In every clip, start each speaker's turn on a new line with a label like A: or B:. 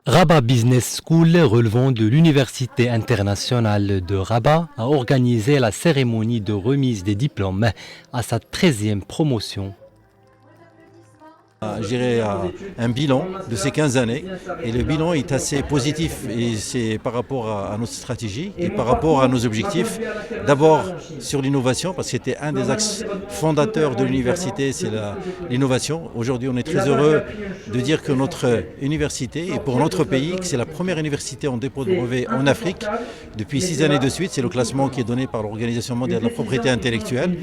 A: Rabat Business School, relevant de l'Université internationale de Rabat, a organisé la cérémonie de remise des diplômes à sa 13e promotion.
B: Je dirais un bilan de ces 15 années et le bilan est assez positif et c'est par rapport à notre stratégie et par rapport à nos objectifs. D'abord sur l'innovation parce que c'était un des axes fondateurs de l'université, c'est l'innovation. Aujourd'hui on est très heureux de dire que notre université et pour notre pays, que c'est la première université en dépôt de brevet en Afrique depuis 6 années de suite. C'est le classement qui est donné par l'Organisation mondiale de la propriété intellectuelle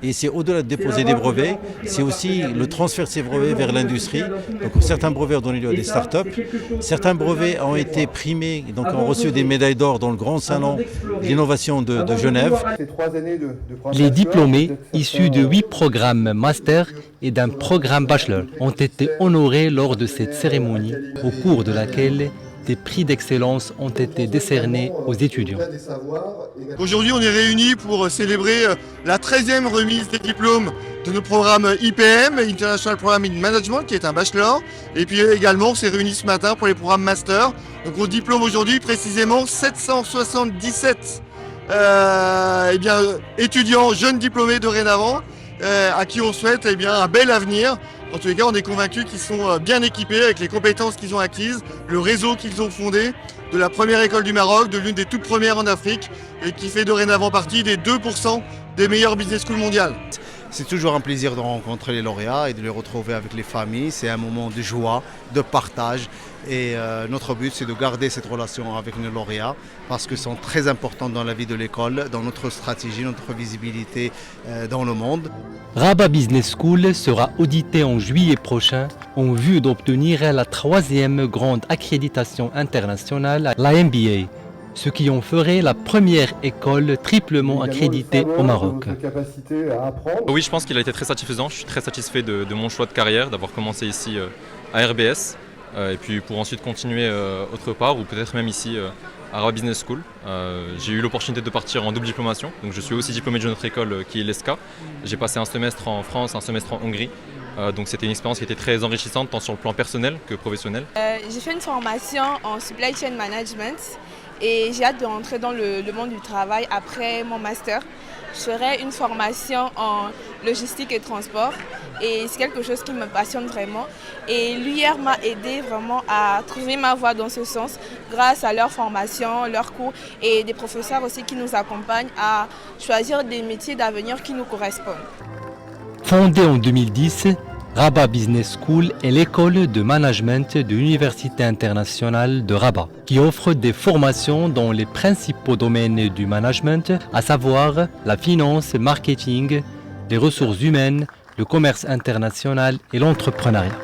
B: et c'est au-delà de déposer des brevets, c'est aussi le transfert de ces brevets vers l'industrie. Donc certains brevets ont donné lieu à des startups, certains brevets ont été primés, donc ont reçu des médailles d'or dans le grand salon de l'innovation de Genève.
A: Les diplômés issus de 8 programmes master et d'un programme bachelor ont été honorés lors de cette cérémonie, au cours de laquelle des prix d'excellence ont été décernés aux étudiants.
C: Aujourd'hui, on est réunis pour célébrer la 13e remise des diplômes de nos programmes IPM, International Program in Management, qui est un bachelor. Et puis également, on s'est réunis ce matin pour les programmes master. Donc on diplôme aujourd'hui précisément 777 étudiants, jeunes diplômés dorénavant, à qui on souhaite un bel avenir. En tous les cas, on est convaincus qu'ils sont bien équipés avec les compétences qu'ils ont acquises, le réseau qu'ils ont fondé, de la première école du Maroc, de l'une des toutes premières en Afrique, et qui fait dorénavant partie des 2% des meilleures business schools mondiales.
D: C'est toujours un plaisir de rencontrer les lauréats et de les retrouver avec les familles. C'est un moment de joie, de partage. Et notre but, c'est de garder cette relation avec nos lauréats parce qu'ils sont très importants dans la vie de l'école, dans notre stratégie, notre visibilité dans le monde.
A: Rabat Business School sera audité en juillet prochain en vue d'obtenir la 3e grande accréditation internationale, la MBA, ce qui en ferait la première école triplement accréditée au Maroc.
E: Oui, je pense qu'il a été très satisfaisant. Je suis très satisfait de mon choix de carrière, d'avoir commencé ici à RBS et puis pour ensuite continuer autre part ou peut-être même ici à Rabat Business School. J'ai eu l'opportunité de partir en double diplomation, donc je suis aussi diplômé de notre école qui est l'ESCA. J'ai passé un semestre en France, un semestre en Hongrie. Donc c'était une expérience qui était très enrichissante tant sur le plan personnel que professionnel.
F: J'ai fait une formation en supply chain management et j'ai hâte de rentrer dans le monde du travail après mon master. Je ferai une formation en logistique et transport et c'est quelque chose qui me passionne vraiment. Et l'UIR m'a aidé vraiment à trouver ma voie dans ce sens grâce à leur formation, leurs cours et des professeurs aussi qui nous accompagnent à choisir des métiers d'avenir qui nous correspondent.
A: Fondée en 2010, Rabat Business School est l'école de management de l'Université internationale de Rabat, qui offre des formations dans les principaux domaines du management, à savoir la finance, marketing, les ressources humaines, le commerce international et l'entrepreneuriat.